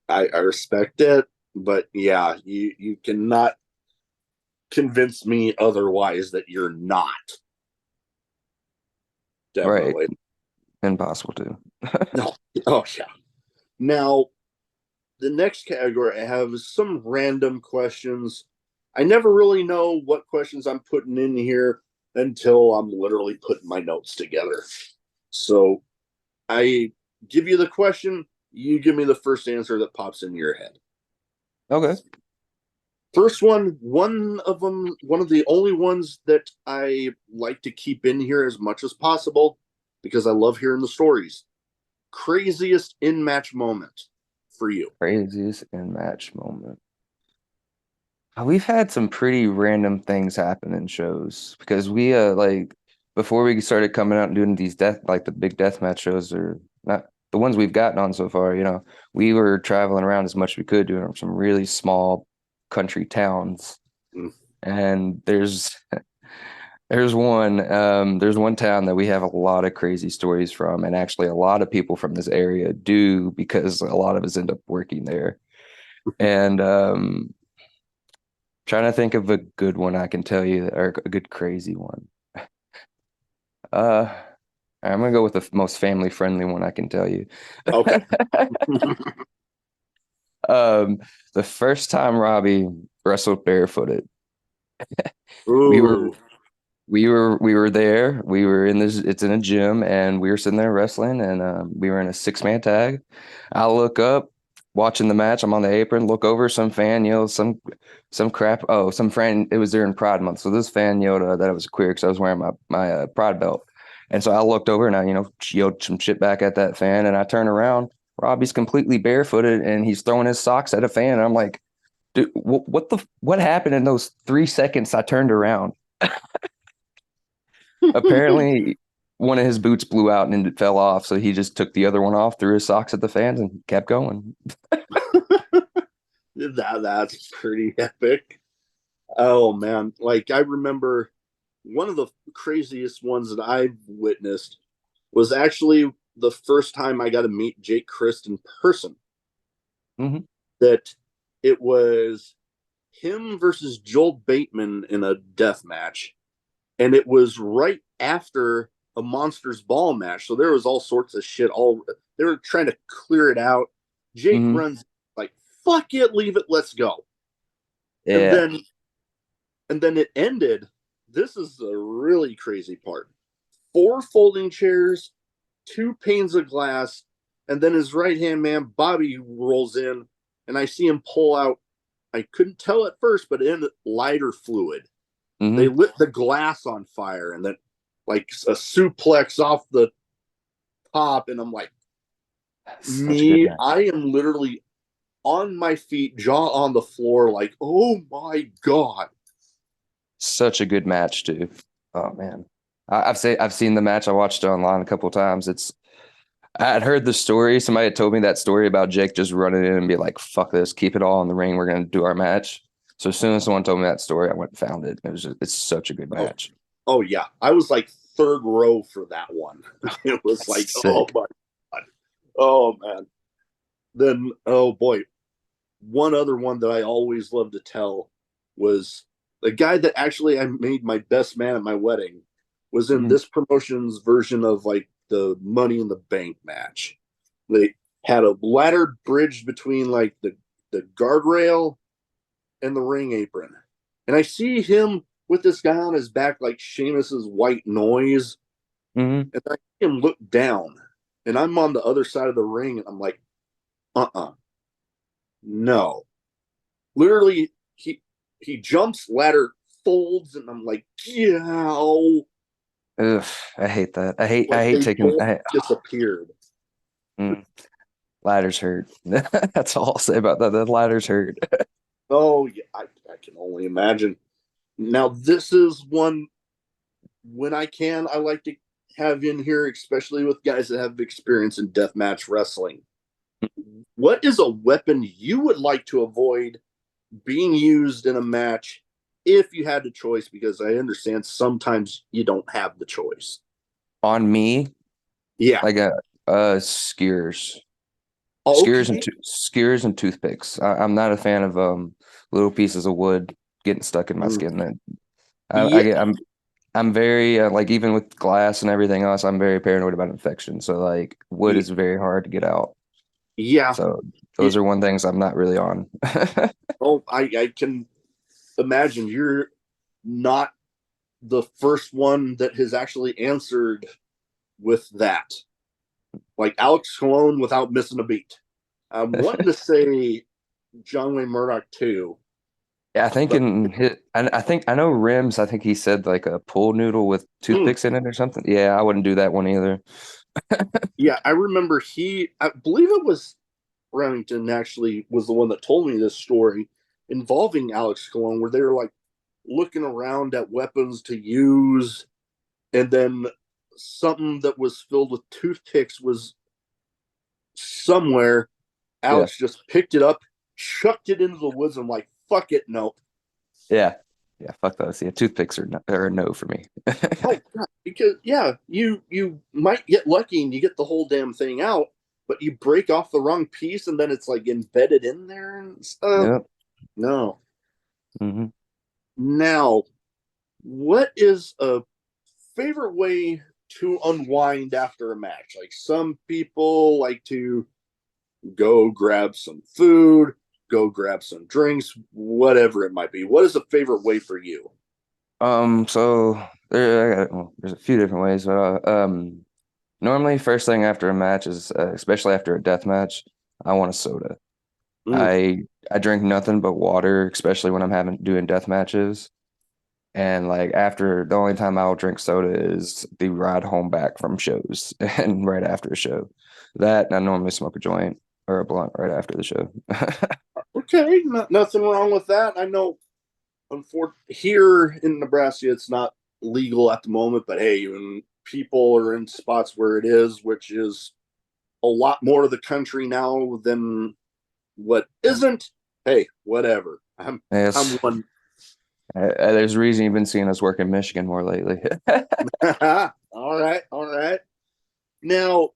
I respect it, but yeah, you cannot convince me otherwise that you're not. Right. Definitely. Impossible to. No. Oh yeah. Now, the next category I have is some random questions. I never really know what questions I'm putting in here until I'm literally putting my notes together. So I give you the question, you give me the first answer that pops into your head. Okay. First one of the only ones that I like to keep in here as much as possible because I love hearing the stories. Craziest in match moment for you. Craziest in match moment. We've had some pretty random things happen in shows because we like before we started coming out and doing these like the big death match shows, or not the ones we've gotten on so far, we were traveling around as much as we could, doing some really small country towns. Mm. And there's one town that we have a lot of crazy stories from, and actually a lot of people from this area do because a lot of us end up working there. And trying to think of a good one I can tell you, or a good crazy one. Uh, I'm gonna go with the most family friendly one I can tell you. Okay. Um, the first time Robbie wrestled barefooted, we were Ooh. we were there. We were in this. It's in a gym, and we were sitting there wrestling, and we were in a six-man tag. I look up, watching the match. I'm on the apron. Look over. Some fan yells some crap. Oh, some fan. It was during Pride Month, so this fan yelled that I was queer because I was wearing my Pride belt. And so I looked over and I yelled some shit back at that fan. And I turn around. Robbie's completely barefooted and he's throwing his socks at a fan. And I'm like, dude, what happened in those 3 seconds I turned around? Apparently, one of his boots blew out and it fell off. So he just took the other one off, threw his socks at the fans, and kept going. That's pretty epic. Oh man, like I remember one of the craziest ones that I've witnessed was actually the first time I got to meet Jake Christ in person. Hmm. That it was him versus Joel Bateman in a death match. And it was right after a Monsters Ball match. So there was all sorts of shit. They were trying to clear it out. Jake Hmm. runs like, fuck it, leave it, let's go. And Yeah. then it ended. This is the really crazy part. 4 folding chairs, 2 panes of glass, and then his right hand man Bobby rolls in, and I see him pull out. I couldn't tell at first, but in lighter fluid. They Hmm. lit the glass on fire, and then like a suplex off the top, and I'm like, Such a good match. I am literally on my feet, jaw on the floor, like, oh my god. Such a good match too. Oh man. I've seen the match. I watched it online a couple of times. I had heard the story. Somebody had told me that story about Jake just running in and be like, fuck this, keep it all in the ring. We're gonna do our match. So as soon as someone told me that story, I went and found it. It's such a good Oh, match. oh yeah. I was like third row for that one. It was That's like, oh sick. my god. Oh man. Then oh boy. One other one that I always love to tell was the guy that actually I made my best man at my wedding was in Mhm. this promotion's version of like the Money in the Bank match. They had a ladder bridge between like the guardrail and the ring apron. And I see him with this guy on his back like Sheamus's white noise. Mhm. And I see him look down. And I'm on the other side of the ring and I'm like, no. Literally, he jumps ladder, folds, and I'm like, yeah, Ugh, I hate that. I like hate they taking both disappeared. mm, ladders hurt. That's all I'll say about that. The ladders hurt. Oh yeah, I can only imagine. Now this is one when I can I like to have in here, especially with guys that have experience in deathmatch wrestling. What is a weapon you would like to avoid being used in a match if you had the choice? Because I understand sometimes you don't have the choice. On me, Yeah. like skewers. Okay. Skewers and toothpicks. I'm not a fan of little pieces of wood getting stuck in my Mm. skin. That I Yeah. get. I'm very like even with glass and everything else. I'm very paranoid about infection. So like wood Yeah. is very hard to get out. Yeah. So those It, are one things I'm not really on. oh, I can imagine you're not the first one that has actually answered with that. Like Alex Colon without missing a beat. I'm wanting to say John Wayne Murdoch too, Yeah, I think but I think I know Rims. I think he said like a pool noodle with mm, toothpicks in it or something. Yeah, I wouldn't do that one either. yeah, I remember I believe it was Remington actually was the one that told me this story involving Alex Colon, where they were like looking around at weapons to use, and then something that was filled with toothpicks was somewhere. Yeah, Alex just picked it up, chucked it into the woods. I'm like, fuck it, no. yeah, yeah. Fuck those. Yeah, toothpicks are a no for me. Oh, God. Because yeah, you might get lucky and you get the whole damn thing out, but you break off the wrong piece and then it's like embedded in there and stuff. Yep. No. Hmm. Now, what is a favorite way to unwind after a match? Like some people like to go grab some food, go grab some drinks, whatever it might be. What is a favorite way for you? So well, there's a few different ways. Normally first thing after a match is, especially after a death match, I want a soda. Mm. I drink nothing but water, especially when I'm having doing death matches. And like after the only time I'll drink soda is the ride home back from shows and right after a show. That and I normally smoke a joint or a blunt right after the show. Okay, nothing wrong with that. I know here in Nebraska, it's not legal at the moment, but hey, when people are in spots where it is, which is a lot more of the country now than what isn't, hey, whatever. I'm Yes. one. There's a reason you've been seeing us work in Michigan more lately. All right, all right. Now,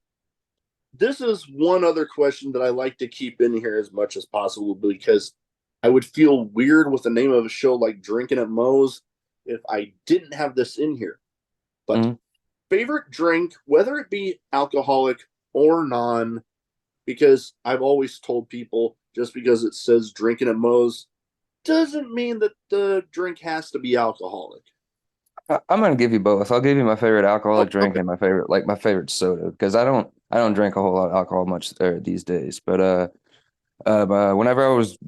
this is one other question that I like to keep in here as much as possible because I would feel weird with the name of a show like Drinking at Moe's if I didn't have this in here. But Mm. favorite drink, whether it be alcoholic or non, because I've always told people just because it says Drinking at Moe's doesn't mean that the drink has to be alcoholic. I'm gonna give you both. I'll give you my favorite Oh, alcoholic drink okay. and my favorite soda because I don't drink a whole lot of alcohol much these days. But whenever I was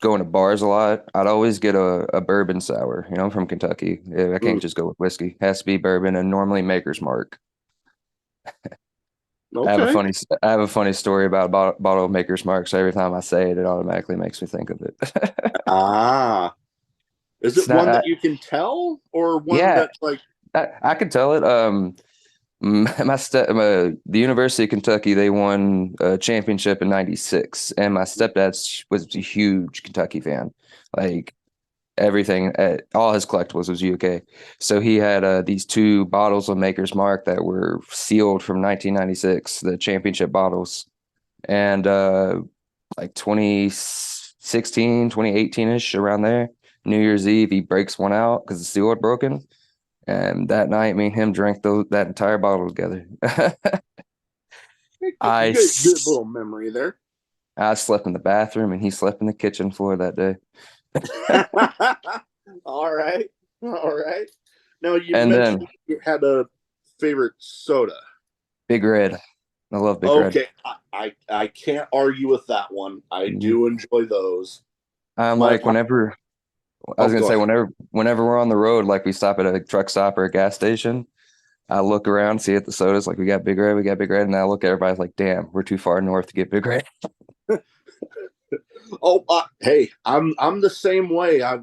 going to bars a lot, I'd always get a bourbon sour. I'm from Kentucky. Yeah, I Mm, can't just go with whiskey. It has to be bourbon and normally Maker's Mark. okay. I have a funny story about a bottle of Maker's Mark. So every time I say it, it automatically makes me think of it. Ah. Is It's it not. one that you can tell or one Yeah, that's like, I could tell it. The University of Kentucky, they won a championship in '96, and my stepdad was a huge Kentucky fan. Like everything, all his collectibles was UK. So he had these two bottles of Maker's Mark that were sealed from 1996, the championship bottles, and like 2016, 2018-ish, around there. New Year's Eve, he breaks one out because the seal had broken. And that night, me and him drank that entire bottle together. I, you get good s- little memory there. I slept in the bathroom and he slept in the kitchen floor that day. All right. All right. Now you And mentioned then you had a favorite soda. Big Red. I love Big Red. Okay. I can't argue with that one. I Mhm. do enjoy those. I'm My like, whenever I oh, was gonna go say, ahead. whenever we're on the road, like we stop at a truck stop or a gas station, I look around, see at the sodas, like we got Big Red, and I look at everybody like, damn, we're too far north to get Big Red. Oh, hey, I'm the same way. I'll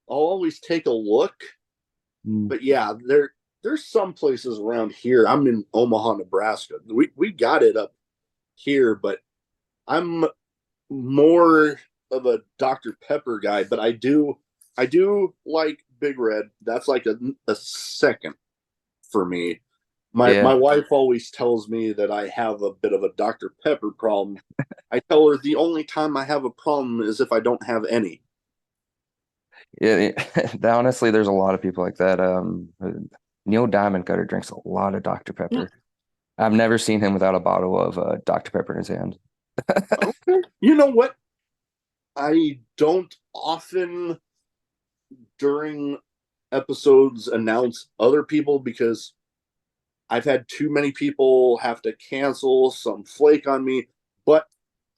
always take a look, Mm. but yeah, there's some places around here. I'm in Omaha, Nebraska. We got it up here, but I'm more of a Dr. Pepper guy. But I do like Big Red. That's like a second for me. My Yeah, wife always tells me that I have a bit of a Dr. Pepper problem. I tell her the only time I have a problem is if I don't have any. yeah. Honestly, there's a lot of people like that. Neil Diamond Cutter drinks a lot of Dr. Pepper. I've never seen him without a bottle of Dr. Pepper in his hand. Okay. You know what? I don't often during episodes announce other people because I've had too many people have to cancel, some flake on me, but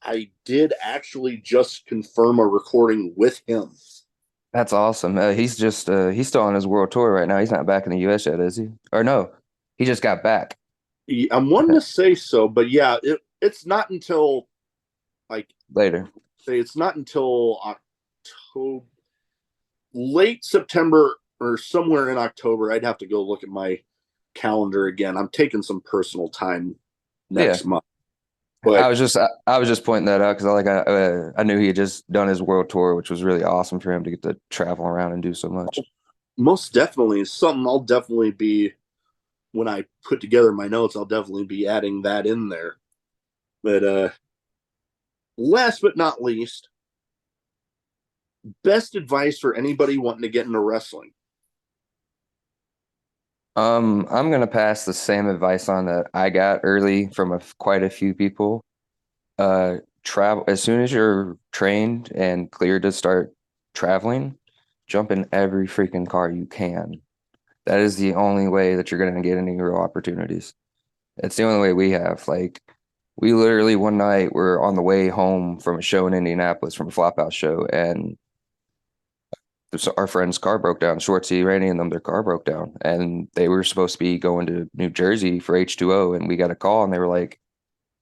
I did actually just confirm a recording with him. That's awesome. He's still on his world tour right now. He's not back in the US yet, is he? Or no, he just got back, I'm I wanting to think, say so, but yeah, it's not until like later. say it's not until October, late September or somewhere in October. I'd have to go look at my calendar again. I'm taking some personal time Yeah. next month, but I was just pointing that out because I knew he had just done his world tour, which was really awesome for him to get to travel around and do so much. most definitely is something I'll definitely be when I put together my notes. I'll definitely be adding that in there. But last but not least, best advice for anybody wanting to get into wrestling. I'm gonna pass the same advice on that I got early from quite a few people. Travel as soon as you're trained and cleared to start traveling, jump in every freaking car you can. That is the only way that you're gonna get any real opportunities. It's the only way we have. Like, we literally one night were on the way home from a show in Indianapolis from a Flophouse show, and our friend's car broke down. Shorty, Randy, and them, their car broke down, and they were supposed to be going to New Jersey for H2O, and we got a call, and they were like,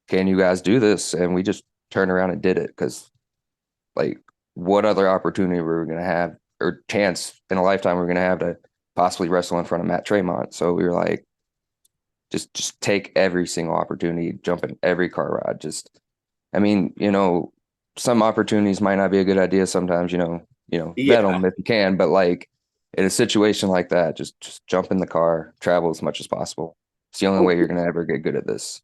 "Can you guys do this?" And we just turned around and did it because, like, what other opportunity were we gonna have or chance in a lifetime we're gonna have to possibly wrestle in front of Matt Tremont? So we were like, just take every single opportunity, jump in every car ride. I mean, some opportunities might not be a good idea sometimes, vet Yeah. them if you can, but like in a situation like that, just jump in the car, travel as much as possible. It's the only Oh, way you're gonna ever get good at this.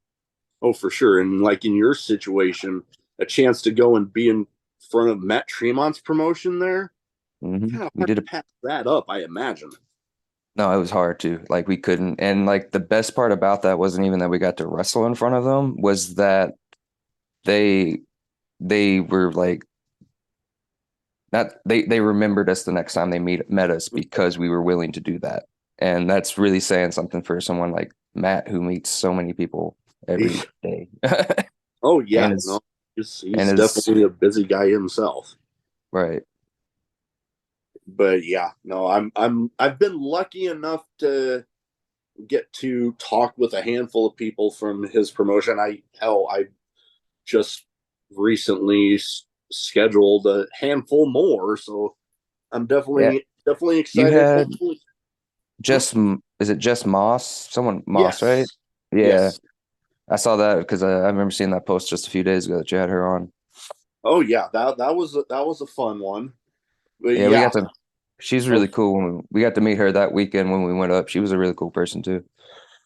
oh, for sure. And like in your situation, a chance to go and be in front of Matt Tremont's promotion there, kind of We hard did to a pass that up, I imagine. No, it was hard too. Like we couldn't. And like the best part about that wasn't even that we got to wrestle in front of them, was that they they were like not they remembered us the next time they met us because we were willing to do that. And that's really saying something for someone like Matt who meets so many people every day. Oh yeah, And is no, and he's is definitely a busy guy himself. right. But yeah, no, I've been lucky enough to get to talk with a handful of people from his promotion. I just recently scheduled a handful more, so I'm Yeah. definitely You excited. had Hopefully, hmm? just is it just Moss? Someone Moss, right? Yes, Yeah. yes. I saw that because I remember seeing that post just a few days ago that you had her on. Oh yeah, that was a fun one. But Yeah, we yeah, got to. She's oh really cool. We got to meet her that weekend when we went up. She was a really cool person too.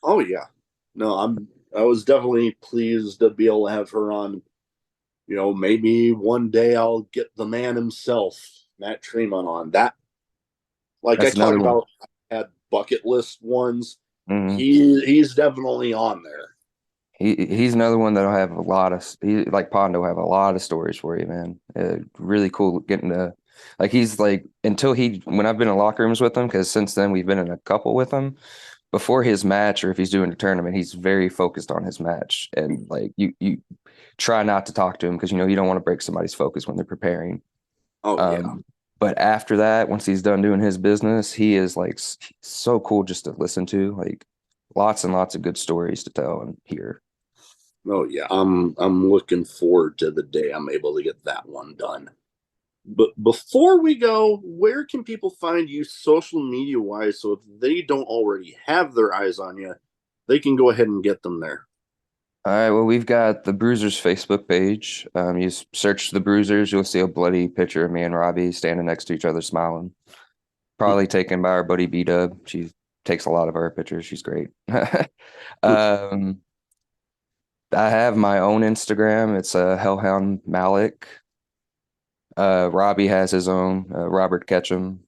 oh yeah. No, I was definitely pleased to be able to have her on. You know, maybe one day I'll get the man himself, Matt Tremont, on that. Like I That's talk another one. about, I had bucket list ones. Hmm He's definitely on there. he's another one that'll have a lot of like Pondo will have a lot of stories for you, man. Really cool getting to like he's like until he when I've been in locker rooms with him because since then we've been in a couple with him. Before his match or if he's doing a tournament, he's very focused on his match and like you try not to talk to him because you don't want to break somebody's focus when they're preparing. Oh yeah. Um, but after that, once he's done doing his business, he is like so cool just to listen to. Like lots and lots of good stories to tell and hear. Oh yeah. I'm looking forward to the day I'm able to get that one done. But before we go, where can people find you social media wise? So if they don't already have their eyes on you, they can go ahead and get them there. All right, well, we've got the Bruisers Facebook page. You search the Bruisers, you'll see a bloody picture of me and Robbie standing next to each other smiling. Probably taken by our buddy B Dub. She takes a lot of our pictures. She's great. um, I have my own Instagram. It's Hellhound Malik. Robbie has his own, Robert Ketchum.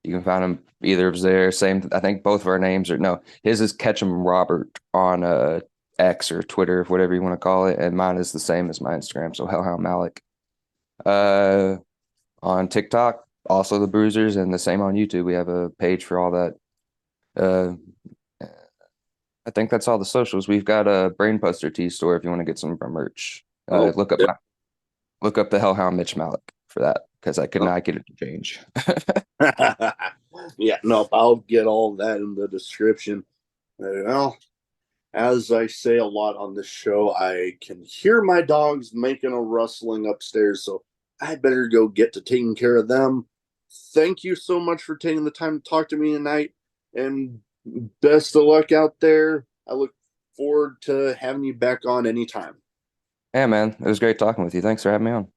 You can find him either of there. Same, I think both of our names are no. His is Ketchum Robert on X or Twitter, whatever you want to call it, and mine is the same as my Instagram. So Hellhound Malik. Uh, on TikTok, also the Bruisers, and the same on YouTube. We have a page for all that. Uh, I think that's all the socials. We've got a Brain Buster Tee store if you want to get some of our merch. Oh, Look up the Hellhound Mitch Malik for that because I could oh. not get it to change. Yeah, no, I'll get all that in the description. Well, as I say a lot on this show, I can hear my dogs making a rustling upstairs, so I better go get to taking care of them. Thank you so much for taking the time to talk to me tonight, and best of luck out there. I look forward to having you back on anytime. Yeah, man, it was great talking with you. Thanks for having me on.